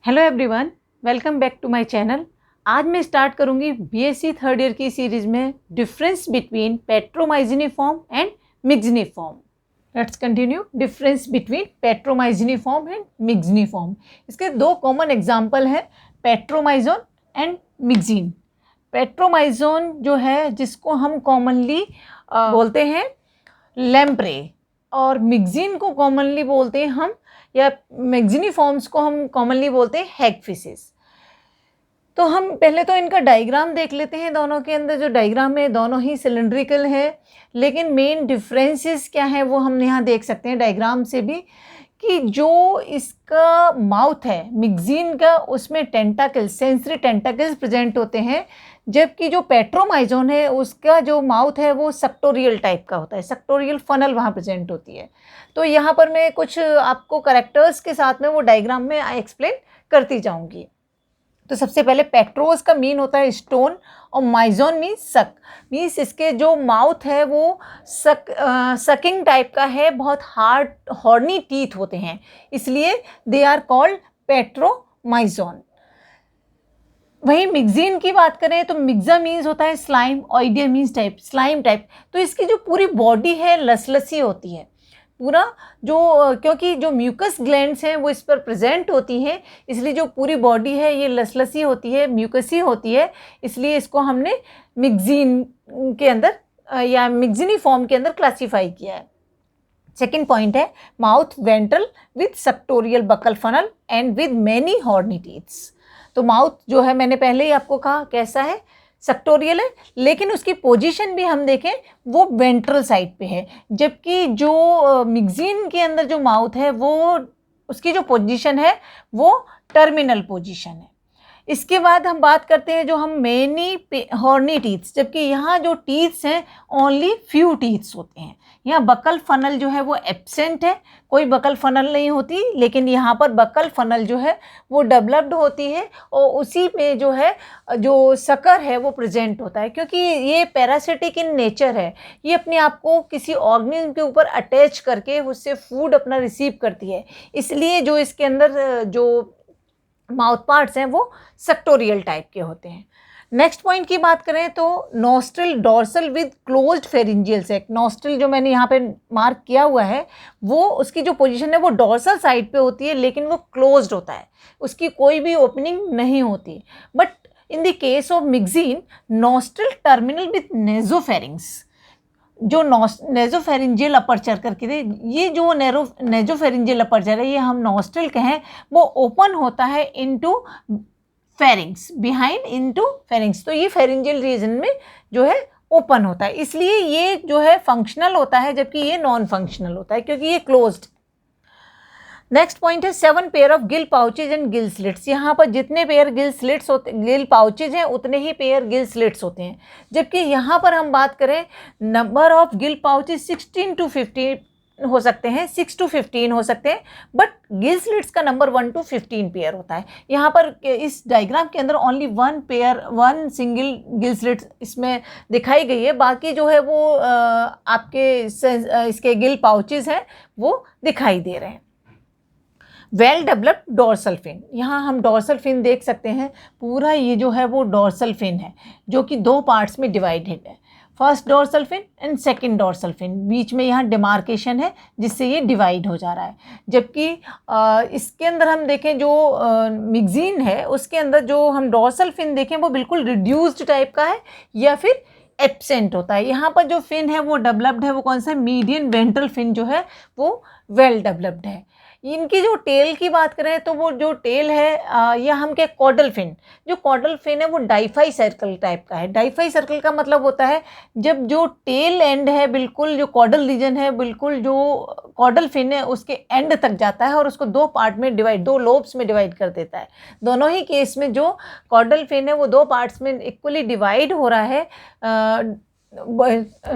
Hello everyone, welcome back to my channel. आज मैं start करूंगी बीएससी थर्ड ईयर की सीरीज में difference between Petromyzontiformes and Myxiniformes. Let's continue. Difference between Petromyzontiformes and Myxiniformes. इसके दो common example हैं, Petromyzon and Myxine. Petromyzon जो है जिसको हम कॉमनली बोलते हैं लैम्प्रे, और मिक्सिन को कॉमनली बोलते हैं हम, या मिक्सिनिफॉर्म्स को हम कॉमनली बोलते हैं हैगफिशेस। तो हम पहले तो इनका डायग्राम देख लेते हैं। दोनों के अंदर जो डायग्राम है दोनों ही सिलेंड्रिकल है, लेकिन मेन डिफरेंसेस क्या है वो हम यहाँ देख सकते हैं डायग्राम से भी, कि जो इसका माउथ है मिक्सिन का, उसमें टेंटाकल्स, सेंसरी टेंटाकल्स प्रेजेंट होते हैं, जबकि जो पेट्रोमाइजोन है उसका जो माउथ है वो सेक्टोरियल टाइप का होता है, सेक्टोरियल फनल वहाँ प्रेजेंट होती है। तो यहाँ पर मैं कुछ आपको कैरेक्टर्स के साथ में वो डायग्राम में एक्सप्लेन करती जाऊँगी। तो सबसे पहले पेट्रोस का मीन होता है स्टोन, और माइजोन मीन्स सक, मीन्स इसके जो माउथ है वो सकिंग टाइप का है, बहुत हार्ड हॉर्नी टीथ होते हैं, इसलिए दे आर कॉल्ड पेट्रोमाइजोन। वहीं मिक्सिन की बात करें तो मिक्सा मीन्स होता है slime, oidia means type, slime type. तो इसकी जो पूरी बॉडी है लसलसी होती है पूरा, जो क्योंकि जो म्यूकस ग्लैंड्स हैं वो इस पर प्रेजेंट होती हैं, इसलिए जो पूरी बॉडी है ये लसलसी होती है, म्यूकसी होती है, इसलिए इसको हमने मिक्सिन के अंदर या मिक्सिनिफॉर्म के अंदर क्लासीफाई किया है। सेकेंड पॉइंट है mouth ventral with suctorial buccal funnel and with many horny teeths. तो माउथ जो है मैंने पहले ही आपको कहा कैसा है, सेक्टोरियल है, लेकिन उसकी पोजीशन भी हम देखें वो वेंट्रल साइड पे है, जबकि जो मिक्सिन के अंदर जो माउथ है वो उसकी जो पोजीशन है वो टर्मिनल पोजीशन है। इसके बाद हम बात करते हैं जो हम मेनी हॉर्नी टीथ्स, जबकि यहाँ जो टीथ्स हैं ओनली फ्यू टीथ्स होते हैं। यहाँ बकल फनल जो है वो एब्सेंट है, कोई बकल फनल नहीं होती, लेकिन यहाँ पर बकल फनल जो है वो डेवलप्ड होती है, और उसी में जो है जो शकर है वो प्रेजेंट होता है, क्योंकि ये पैरासिटिक इन नेचर है, ये अपने आप को किसी ऑर्गेनिज्म के ऊपर अटैच करके उससे फूड अपना रिसीव करती है, इसलिए जो इसके अंदर जो माउथ पार्ट्स हैं वो सेक्टोरियल टाइप के होते हैं। नेक्स्ट पॉइंट की बात करें तो nostril dorsal with closed pharyngeal sac. Nostril जो मैंने यहाँ पे मार्क किया हुआ है वो उसकी जो पोजीशन है वो डॉर्सल साइड पे होती है, लेकिन वो क्लोज्ड होता है, उसकी कोई भी ओपनिंग नहीं होती। But in the case of mixing nostril terminal with nasopharynx, जो नेजोफेरिंजियल अपर्चर करके थे, ये जो नेजोफेरिंजियल अपर्चर है ये हम नॉस्ट्रिल कहें, वो ओपन होता है into pharynx, behind into pharynx. तो ये फेरिंजियल रीजन में जो है ओपन होता है, इसलिए ये जो है फंक्शनल होता है, जबकि ये नॉन फंक्शनल होता है क्योंकि ये क्लोज्ड। नेक्स्ट पॉइंट है 7 pair of gill pouches and gill slits. यहाँ पर जितने पेयर गिल स्लिट्स होते, गिल पाउचेज हैं उतने ही पेयर गिल स्लिट्स होते हैं, जबकि यहाँ पर हम बात करें number of gill pouches 16 to 15 हो सकते हैं, 6 to 15 हो सकते हैं, बट गिल स्लिट्स का नंबर 1 to 15 पेयर होता है। यहाँ पर इस डायग्राम के अंदर only 1 pair, 1 single Gill slit इसमें दिखाई गई है, बाकी जो है वो आपके इसके गिल पाउचेज हैं वो दिखाई दे रहे हैं। वेल डेवलप्ड डॉर्सल फिन, यहाँ हम डॉर्सल फिन देख सकते हैं, पूरा ये जो है वो डॉर्सल फिन है जो कि दो पार्ट्स में डिवाइडेड है, first dorsal fin and second dorsal fin, बीच में यहाँ डिमार्केशन है जिससे ये डिवाइड हो जा रहा है। जबकि इसके अंदर हम देखें जो मिक्सिन है उसके अंदर जो हम डॉर्सल फिन देखें वो बिल्कुल रिड्यूस्ड टाइप का है या फिर एब्सेंट होता है। यहाँ पर जो फिन है वो डेवलप्ड है, वो कौन सा है, मीडियन वेंट्रल फिन जो है वो वेल डेवलप्ड है। इनकी जो टेल की बात करें तो वो जो टेल है या हम क्या कॉडल फिन, जो कॉडल फिन है वो डाइफाई सर्कल टाइप का है। डाइफाई सर्कल का मतलब होता है जब जो टेल एंड है बिल्कुल, जो कॉडल रीजन है बिल्कुल, जो कॉडल फिन है उसके एंड तक जाता है और उसको दो पार्ट में डिवाइड, दो लोब्स में डिवाइड कर देता है। दोनों ही केस में जो कॉडल फिन है वो दो पार्ट्स में इक्वली डिवाइड हो रहा है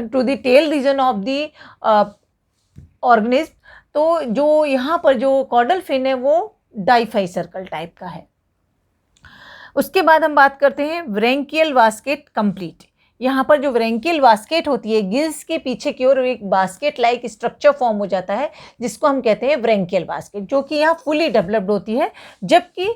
to the tail region of the organism. तो जो यहाँ पर जो कॉडल फिन है वो डाइफाई सर्कल टाइप का है। उसके बाद हम बात करते हैं ब्रेंकियल वास्केट कंप्लीट। यहाँ पर जो व्रेंकिल बास्केट होती है, गिल्स के पीछे की ओर एक बास्केट लाइक स्ट्रक्चर फॉर्म हो जाता है जिसको हम कहते हैं व्रेंकिल बास्केट, जो कि यहाँ फुली डेवलप्ड होती है, जबकि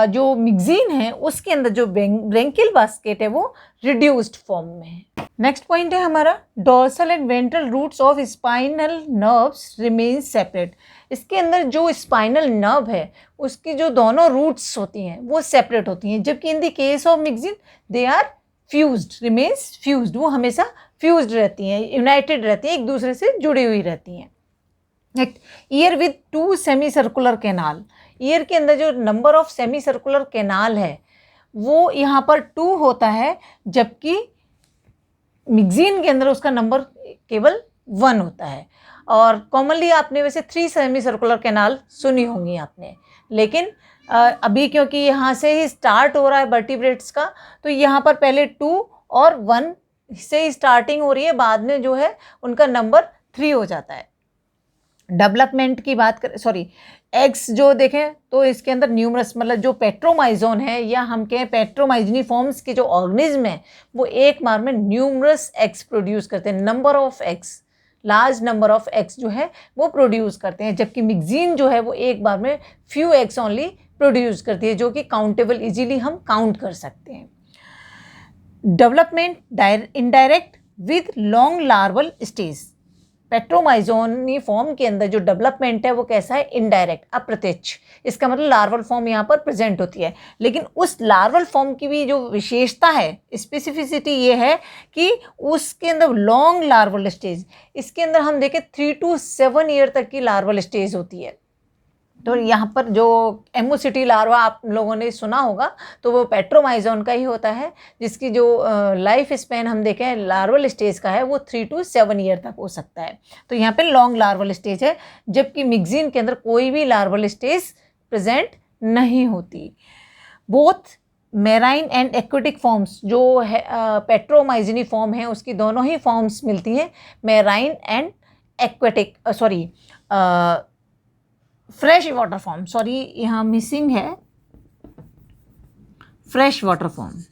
जो मिक्जीन है उसके अंदर जो व्रेंकिल बास्केट है वो रिड्यूस्ड फॉर्म में है। नेक्स्ट पॉइंट है हमारा dorsal and ventral roots of spinal nerves remain separate. इसके अंदर जो स्पाइनल नर्व है उसकी जो दोनों रूट्स होती हैं वो सेपरेट होती हैं, जबकि in the case of Myxine they are fused, remains fused, वो हमेशा फ्यूज्ड रहती हैं, यूनाइटेड रहती हैं, एक दूसरे से जुड़ी हुई रहती हैं। Next, year with 2 semi circular canal. Year के अंदर जो number of semi circular canal है वो यहाँ पर 2 होता है, जबकि मिक्जीन के अंदर उसका नंबर केवल 1 होता है। और कॉमनली आपने वैसे 3 सेमी सर्कुलर कैनाल सुनी होंगी आपने, लेकिन अभी क्योंकि यहाँ से ही स्टार्ट हो रहा है वर्टिब्रेट्स का, तो यहाँ पर पहले 2 और 1 से ही स्टार्टिंग हो रही है, बाद में जो है उनका नंबर 3 हो जाता है। डेवलपमेंट की बात करें, सॉरी, एग्स जो देखें तो इसके अंदर न्यूमरस, मतलब जो पेट्रोमाइजोन है या हम कहें पेट्रोमाइजनी फॉर्म्स के जो ऑर्गेनिज्म है वो एक बार में न्यूमरस एग्स प्रोड्यूस करते हैं, number of eggs, large number of eggs जो है वो प्रोड्यूस करते हैं, जबकि मिक्जीन जो है वो एक बार में फ्यू एग्स ओनली प्रोड्यूस करती है, जो कि काउंटेबल इजीली हम काउंट कर सकते हैं। Development indirect with long larval stage. Petromyzontiformes के अंदर जो डेवलपमेंट है वो कैसा है, इनडायरेक्ट, अप्रत्यक्ष। इसका मतलब लार्वल फॉर्म यहाँ पर प्रेजेंट होती है, लेकिन उस लार्वल फॉर्म की भी जो विशेषता है, स्पेसिफिसिटी ये है कि उसके अंदर लॉन्ग लार्वल स्टेज, इसके अंदर हम देखें 3 to 7 ईयर तक की लार्वल स्टेज होती है। तो यहाँ पर जो एमोसिटी लार्वा आप लोगों ने सुना होगा तो वो पेट्रोमाइजोन का ही होता है, जिसकी जो लाइफ स्पेन हम देखें लार्वल स्टेज का है वो 3 to 7 ईयर तक हो सकता है। तो यहाँ पे लॉन्ग लार्वल स्टेज है, जबकि मिक्जीन के अंदर कोई भी लार्वल स्टेज प्रेजेंट नहीं होती। Both marine and aquatic forms, जो है पेट्रोमाइजनी फॉर्म है उसकी दोनों ही फॉर्म्स मिलती हैं, marine and aquatic, sorry fresh water form, sorry यहाँ मिसिंग है फ्रेश वाटर फॉर्म,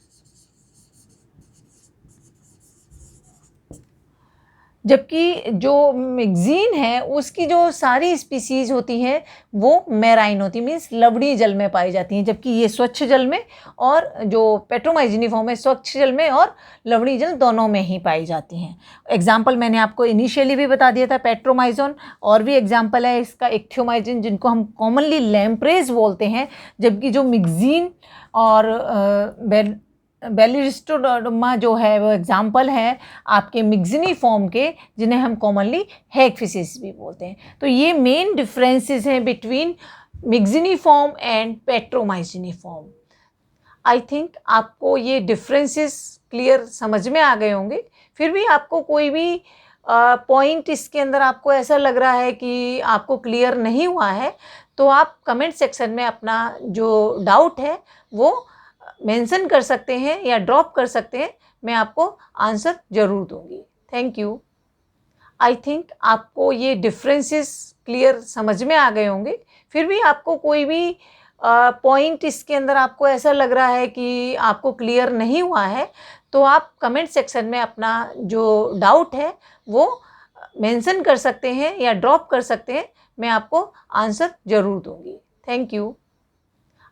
जबकि जो मिक्जीन है उसकी जो सारी स्पीसीज होती हैं वो मेराइन होती, मीन्स लवणी जल में पाई जाती हैं, जबकि ये स्वच्छ जल में, और जो पेट्रोमाइजनी फॉर्म है स्वच्छ जल में और लवणी जल दोनों में ही पाई जाती हैं। एग्जाम्पल मैंने आपको इनिशियली भी बता दिया था पेट्रोमाइजोन, और भी एग्जाम्पल है इसका इक्थियोमाइजिन, जिनको हम कॉमनली लैम्प्रेज बोलते हैं, जबकि जो मिक्जीन और बेलिस्टोडर्मा जो है वो एग्जाम्पल है आपके मिक्जीनी फॉर्म के, जिन्हें हम कॉमनली हैगफिशिस भी बोलते हैं। तो ये मेन डिफरेंसेस हैं between Myxiniformes and Petromyzontiformes. I think आपको ये डिफरेंसेस क्लियर समझ में आ गए होंगे। फिर भी आपको कोई भी पॉइंट इसके अंदर आपको ऐसा लग रहा है कि आपको क्लियर नहीं हुआ है, तो आप कमेंट सेक्शन में अपना जो डाउट है वो मेंशन कर सकते हैं या ड्रॉप कर सकते हैं, मैं आपको आंसर ज़रूर दूंगी। Thank you. आई थिंक आपको ये डिफरेंसेस क्लियर समझ में आ गए होंगे। फिर भी आपको कोई भी पॉइंट इसके अंदर आपको ऐसा लग रहा है कि आपको क्लियर नहीं हुआ है, तो आप कमेंट सेक्शन में अपना जो डाउट है वो मेंशन कर सकते हैं या ड्रॉप कर सकते हैं, मैं आपको आंसर ज़रूर दूंगी। Thank you.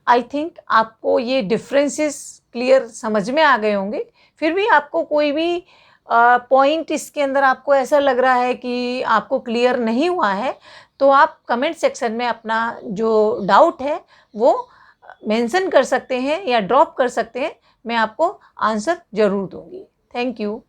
आई थिंक आपको ये डिफरेंसेस क्लियर समझ में आ गए होंगे। फिर भी आपको कोई भी पॉइंट इसके अंदर आपको ऐसा लग रहा है कि आपको क्लियर नहीं हुआ है, तो आप कमेंट सेक्शन में अपना जो डाउट है वो मेंशन कर सकते हैं या ड्रॉप कर सकते हैं, मैं आपको आंसर ज़रूर दूंगी। Thank you.